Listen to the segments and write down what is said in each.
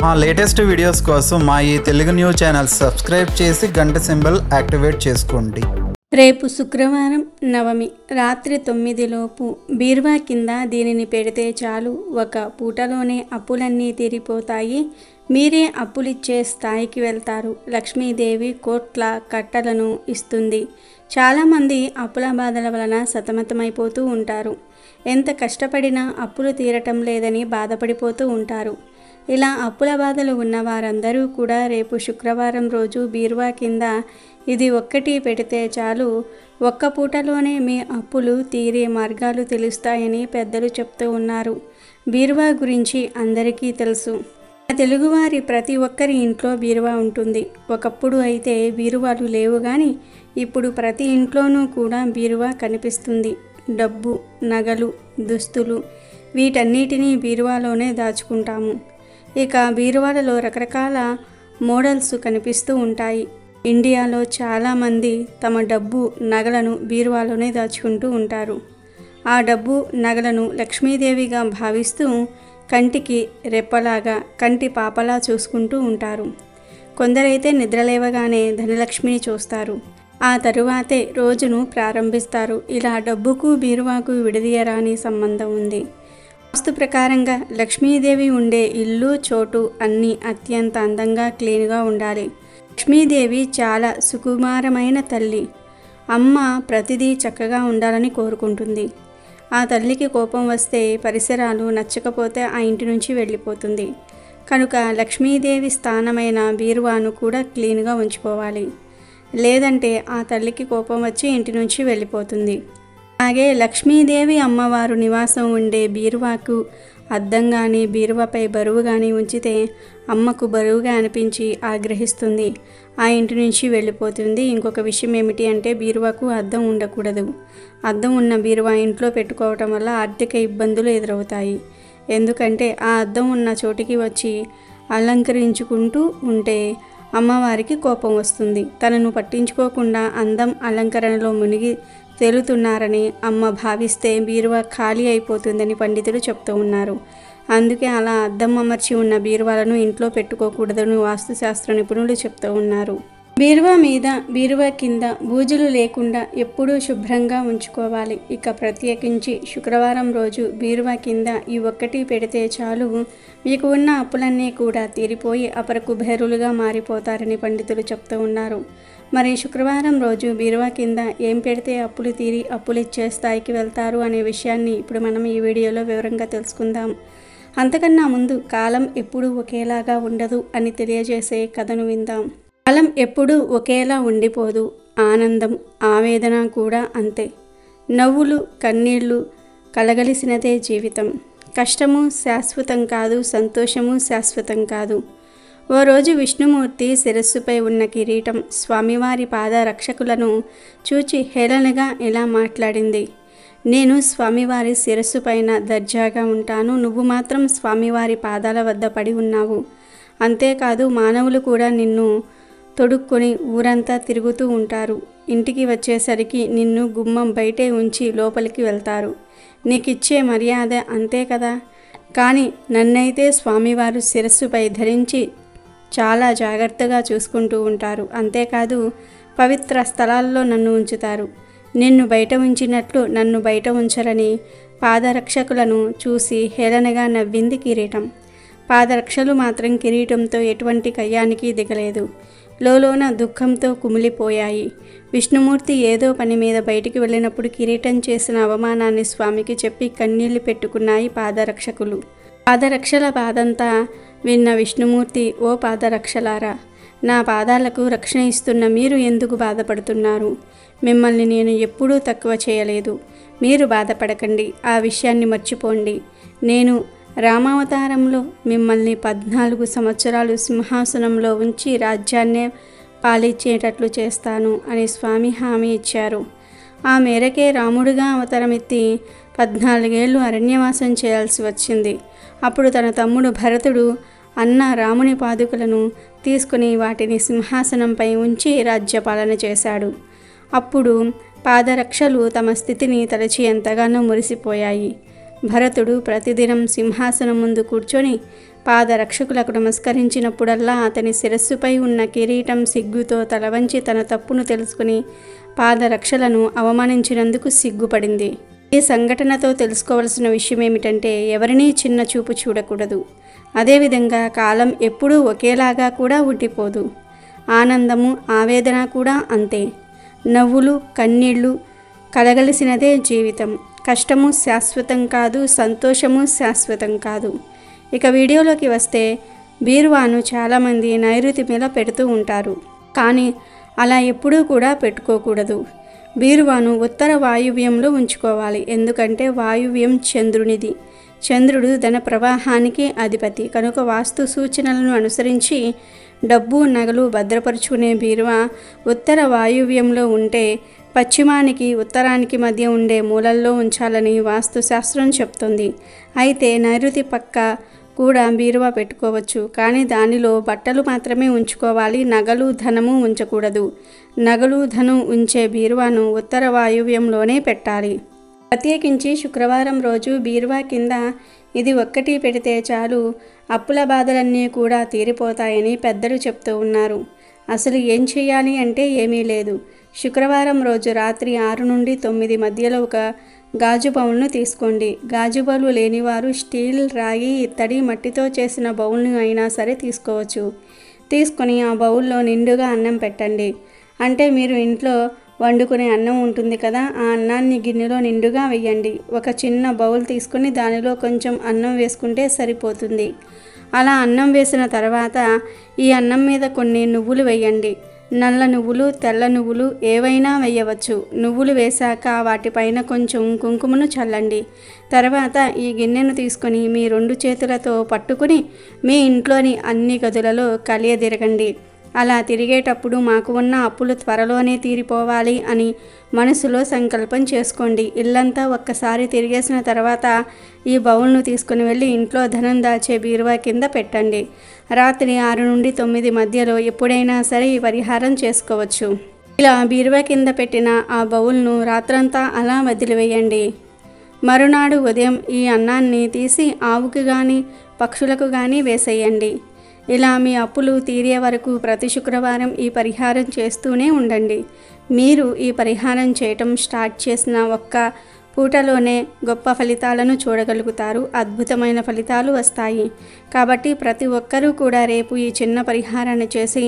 మా latest videos కోసం మా ఈ తెలుగు న్యూస్ ఛానల్ సబ్స్క్రైబ్ చేసి గంట సింబల్ యాక్టివేట్ చేసుకోండి. రేపు శుక్రవారం నవమి రాత్రి 9 లోపు బీరువా కింద దీనిని పెడితే చాలు, ఒక పూటలోనే అప్పులన్నీ తీరిపోతాయి. మీరే అప్పులిచ్చే స్థాయికి వెళ్తారు. లక్ష్మీదేవి కోట్ల కట్టలను ఇస్తుంది. చాలామంది అప్పుల బాధల వలన సతమతమైపోతూ ఉంటారు. ఎంత కష్టపడినా అప్పులు తీరటం లేదని బాధపడిపోతూ ఉంటారు. ఇలా అప్పుల బాధలు ఉన్న వారందరూ కూడా రేపు శుక్రవారం రోజు బీరువా కింద ఇది ఒక్కటి పెడితే చాలు, ఒక్క పూటలోనే మీ అప్పులు తీరే మార్గాలు తెలుస్తాయని పెద్దలు చెప్తూ ఉన్నారు. బీరువా గురించి అందరికీ తెలుసు. తెలుగువారి ప్రతి ఒక్కరి ఇంట్లో బీరువా ఉంటుంది. ఒకప్పుడు అయితే బీరువాలు లేవు, కానీ ఇప్పుడు ప్రతి ఇంట్లోనూ కూడా బీరువా కనిపిస్తుంది. డబ్బు, నగలు, దుస్తులు వీటన్నిటినీ బీరువాలోనే దాచుకుంటాము. ఇక బీరువాలలో రకరకాల మోడల్స్ కనిపిస్తూ ఉంటాయి. ఇండియాలో చాలామంది తమ డబ్బు, నగలను బీరువాలోనే దాచుకుంటూ ఉంటారు. ఆ డబ్బు, నగలను లక్ష్మీదేవిగా భావిస్తూ కంటికి రెప్పలాగా, కంటి పాపలా చూసుకుంటూ ఉంటారు. కొందరైతే నిద్రలేవగానే ధనలక్ష్మిని చూస్తారు. ఆ తరువాతే రోజును ప్రారంభిస్తారు. ఇలా డబ్బుకు బీరువాకు విడదీయరాని సంబంధం ఉంది. వాస్తు ప్రకారంగా లక్ష్మీదేవి ఉండే ఇల్లు, చోటు అన్నీ అత్యంత అందంగా క్లీన్గా ఉండాలి. లక్ష్మీదేవి చాలా సుకుమారమైన తల్లి. అమ్మ ప్రతిదీ చక్కగా ఉండాలని కోరుకుంటుంది. ఆ తల్లికి కోపం వస్తే, పరిసరాలు నచ్చకపోతే ఆ ఇంటి నుంచి వెళ్ళిపోతుంది. కనుక లక్ష్మీదేవి స్థానమైన బీరువాను కూడా క్లీన్గా ఉంచుకోవాలి. లేదంటే ఆ తల్లికి కోపం వచ్చి ఇంటి నుంచి వెళ్ళిపోతుంది. అలాగే లక్ష్మీదేవి అమ్మవారు నివాసం ఉండే బీరువాకు అద్దం కానీ, బీరువాపై బరువు కానీ ఉంచితే అమ్మకు బరువుగా అనిపించి ఆగ్రహిస్తుంది. ఆ ఇంటి నుంచి వెళ్ళిపోతుంది. ఇంకొక విషయం ఏమిటి అంటే, బీరువాకు అద్దం ఉండకూడదు. అద్దం ఉన్న బీరువా ఇంట్లో పెట్టుకోవటం వల్ల ఆర్థిక ఇబ్బందులు ఎదురవుతాయి. ఎందుకంటే ఆ అద్దం ఉన్న చోటికి వచ్చి అలంకరించుకుంటూ ఉంటే అమ్మవారికి కోపం వస్తుంది. తనను పట్టించుకోకుండా అందం, అలంకరణలో మునిగి తేలుతున్నారని అమ్మ భావిస్తే బీరువా ఖాళీ అయిపోతుందని పండితులు చెప్తూ ఉన్నారు. అందుకే అలా అద్దం అమర్చి ఉన్న బీరువాలను ఇంట్లో పెట్టుకోకూడదని వాస్తుశాస్త్ర నిపుణులు చెప్తూ ఉన్నారు. బీరువా మీద, బీరువా కింద బూజులు లేకుండా ఎప్పుడూ శుభ్రంగా ఉంచుకోవాలి. ఇక ప్రత్యేకించి శుక్రవారం రోజు బీరువా కింద ఈ ఒక్కటి పెడితే చాలు, మీకు ఉన్న అప్పులన్నీ కూడా తీరిపోయి అపర కుబేరులుగా మారిపోతారని పండితులు చెప్తూ ఉన్నారు. మరి శుక్రవారం రోజు బీరువా కింద ఏం పెడితే అప్పులు తీరి అప్పులిచ్చే స్థాయికి వెళ్తారు అనే విషయాన్ని ఇప్పుడు మనం ఈ వీడియోలో వివరంగా తెలుసుకుందాం. అంతకన్నా ముందు కాలం ఎప్పుడూ ఒకేలాగా ఉండదు అని తెలియజేసే కథను విందాం. కాలం ఎప్పుడూ ఒకేలా ఉండిపోదు. ఆనందం, ఆవేదన కూడా అంతే. నవ్వులు, కన్నీళ్లు కలగలిసినదే జీవితం. కష్టము శాశ్వతం కాదు, సంతోషము శాశ్వతం కాదు. ఓ రోజు విష్ణుమూర్తి శిరస్సుపై ఉన్న కిరీటం స్వామివారి పాద రక్షకులను చూచి హేళనగా ఇలా మాట్లాడింది. నేను స్వామివారి శిరస్సు పైన దర్జాగా ఉంటాను, నువ్వు మాత్రం స్వామివారి పాదాల వద్ద పడి ఉన్నావు. అంతేకాదు, మానవులు కూడా నిన్ను తొడుక్కొని ఊరంతా తిరుగుతూ ఉంటారు. ఇంటికి వచ్చేసరికి నిన్ను గుమ్మం బయటే ఉంచి లోపలికి వెళ్తారు. నీకిచ్చే మర్యాద అంతే కదా. కానీ నన్నైతే స్వామివారు శిరస్సుపై ధరించి చాలా జాగ్రత్తగా చూసుకుంటూ ఉంటారు. అంతేకాదు, పవిత్ర స్థలాల్లో నన్ను ఉంచుతారు. నిన్ను బయట ఉంచినట్లు నన్ను బయట ఉంచరని పాదరక్షకులను చూసి హేళనగా నవ్వింది కిరీటం. పాదరక్షలు మాత్రం కిరీటంతో ఎటువంటి కయ్యానికి దిగలేదు. లోలోన దుఃఖంతో కుమిలిపోయాయి. విష్ణుమూర్తి ఏదో పని మీద బయటికి వెళ్ళినప్పుడు కిరీటం చేసిన అవమానాన్ని స్వామికి చెప్పి కన్నీళ్లు పెట్టుకున్నాయి పాదరక్షకులు. పాదరక్షల బాధంతా విన్న విష్ణుమూర్తి, ఓ పాదరక్షలారా, నా పాదాలకు రక్షణ ఇస్తున్న మీరు ఎందుకు బాధపడుతున్నారు? మిమ్మల్ని నేను ఎప్పుడూ తక్కువ చేయలేదు. మీరు బాధపడకండి, ఆ విషయాన్ని మర్చిపోండి. నేను రామావతారంలో మిమ్మల్ని 14 సంవత్సరాలు సింహాసనంలో ఉంచి రాజ్యాన్నే పాలించేటట్లు చేస్తాను అని స్వామి హామీ ఇచ్చారు. ఆ మేరకే రాముడిగా అవతారమెత్తి 14 ఏళ్ళు అరణ్యవాసం చేయాల్సి వచ్చింది. అప్పుడు తన తమ్ముడు భరతుడు అన్న రాముని పాదుకలను తీసుకుని వాటిని సింహాసనంపై ఉంచి రాజ్యపాలన చేశాడు. అప్పుడు పాదరక్షలు తమ స్థితిని తలచి ఎంతగానో మురిసిపోయాయి. భరతుడు ప్రతిదినం సింహాసనం ముందు కూర్చొని పాదరక్షకులకు నమస్కరించినప్పుడల్లా అతని శిరస్సుపై ఉన్న కిరీటం సిగ్గుతో తలవంచి తన తప్పును తెలుసుకుని పాదరక్షలను అవమానించినందుకు సిగ్గుపడింది. ఈ సంఘటనతో తెలుసుకోవలసిన విషయం ఏమిటంటే ఎవరినీ చిన్న చూపు చూడకూడదు. అదేవిధంగా కాలం ఎప్పుడూ ఒకేలాగా కూడా ఉండిపోదు. ఆనందము ఆవేదన కూడా అంతే. నవ్వులు కన్నీళ్లు కలగలిసినదే జీవితం. కష్టము శాశ్వతం కాదు, సంతోషము శాశ్వతం కాదు. ఇక వీడియోలోకి వస్తే బీరువాను చాలామంది నైరుతి మీద పెడుతూ ఉంటారు. కానీ అలా ఎప్పుడూ కూడా పెట్టుకోకూడదు. బీరువాను ఉత్తర వాయువ్యంలో ఉంచుకోవాలి. ఎందుకంటే వాయువ్యం చంద్రునిది. చంద్రుడు ధన ప్రవాహానికి అధిపతి కనుక వాస్తు సూచనలను అనుసరించి డబ్బు నగలు భద్రపరుచుకునే బీరువా ఉత్తర వాయువ్యంలో ఉంటే పశ్చిమానికి ఉత్తరానికి మధ్య ఉండే మూలల్లో ఉంచాలని వాస్తుశాస్త్రం చెప్తుంది. అయితే నైరుతి పక్క కూడా బీరువా పెట్టుకోవచ్చు, కానీ దానిలో బట్టలు మాత్రమే ఉంచుకోవాలి. నగలు ధనము ఉంచకూడదు. నగలు ధనం ఉంచే బీరువాను ఉత్తర వాయువ్యంలోనే పెట్టాలి. ప్రత్యేకించి శుక్రవారం రోజు బీరువా కింద ఇది ఒక్కటి పెడితే చాలు, అప్పుల బాధలన్నీ కూడా తీరిపోతాయని పెద్దలు చెప్తూ ఉన్నారు. అసలు ఏం చేయాలి అంటే ఏమీ లేదు. శుక్రవారం రోజు రాత్రి 6 నుండి 9 మధ్యలో ఒక గాజు బౌల్ను తీసుకోండి. గాజు బౌలు లేనివారు స్టీల్, రాగి, ఇత్తడి, మట్టితో చేసిన బౌల్ను అయినా సరే తీసుకోవచ్చు. తీసుకొని ఆ బౌల్లో నిండుగా అన్నం పెట్టండి. అంటే మీరు ఇంట్లో వండుకునే అన్నం ఉంటుంది కదా, ఆ అన్నాన్ని గిన్నెలో నిండుగా వేయండి. ఒక చిన్న బౌల్ తీసుకుని దానిలో కొంచెం అన్నం వేసుకుంటే సరిపోతుంది. అలా అన్నం వేసిన తర్వాత ఈ అన్నం మీద కొన్ని నువ్వులు వేయండి. నల్ల నువ్వులు, తెల్ల నువ్వులు ఏవైనా వేయవచ్చు. నువ్వులు వేశాక వాటిపైన కొంచెం కుంకుమను చల్లండి. తర్వాత ఈ గిన్నెను తీసుకొని మీ 2 చేతులతో పట్టుకుని మీ ఇంట్లోని అన్ని గదులలో కలియదిరగండి. అలా తిరిగేటప్పుడు మాకు ఉన్న అప్పులు త్వరలోనే తీరిపోవాలి అని మనసులో సంకల్పం చేసుకోండి. ఇల్లంతా ఒక్కసారి తిరిగేసిన తర్వాత ఈ బౌల్ను తీసుకుని వెళ్ళి ఇంట్లో ధనం దాచే బీరువా కింద పెట్టండి. రాత్రి 6 నుండి 9 మధ్యలో ఎప్పుడైనా సరే ఈ పరిహారం చేసుకోవచ్చు. ఇలా బీరువా కింద పెట్టిన ఆ బౌల్ను రాత్రంతా అలా వదిలివేయండి. మరునాడు ఉదయం ఈ అన్నాన్ని తీసి ఆవుకి కానీ పక్షులకు కానీ వేసేయండి. ఇలా మీ అప్పులు తీరే వరకు ప్రతి శుక్రవారం ఈ పరిహారం చేస్తూనే ఉండండి. మీరు ఈ పరిహారం చేయటం స్టార్ట్ చేసిన ఒక్క పూటలోనే గొప్ప ఫలితాలను చూడగలుగుతారు. అద్భుతమైన ఫలితాలు వస్తాయి. కాబట్టి ప్రతి ఒక్కరూ కూడా రేపు ఈ చిన్న పరిహారాన్ని చేసి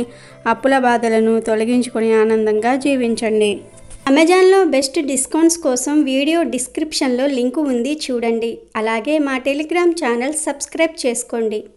అప్పుల బాధలను తొలగించుకొని ఆనందంగా జీవించండి. అమెజాన్లో బెస్ట్ డిస్కౌంట్స్ కోసం వీడియో డిస్క్రిప్షన్లో లింకు ఉంది, చూడండి. అలాగే మా టెలిగ్రామ్ ఛానల్ సబ్స్క్రైబ్ చేసుకోండి.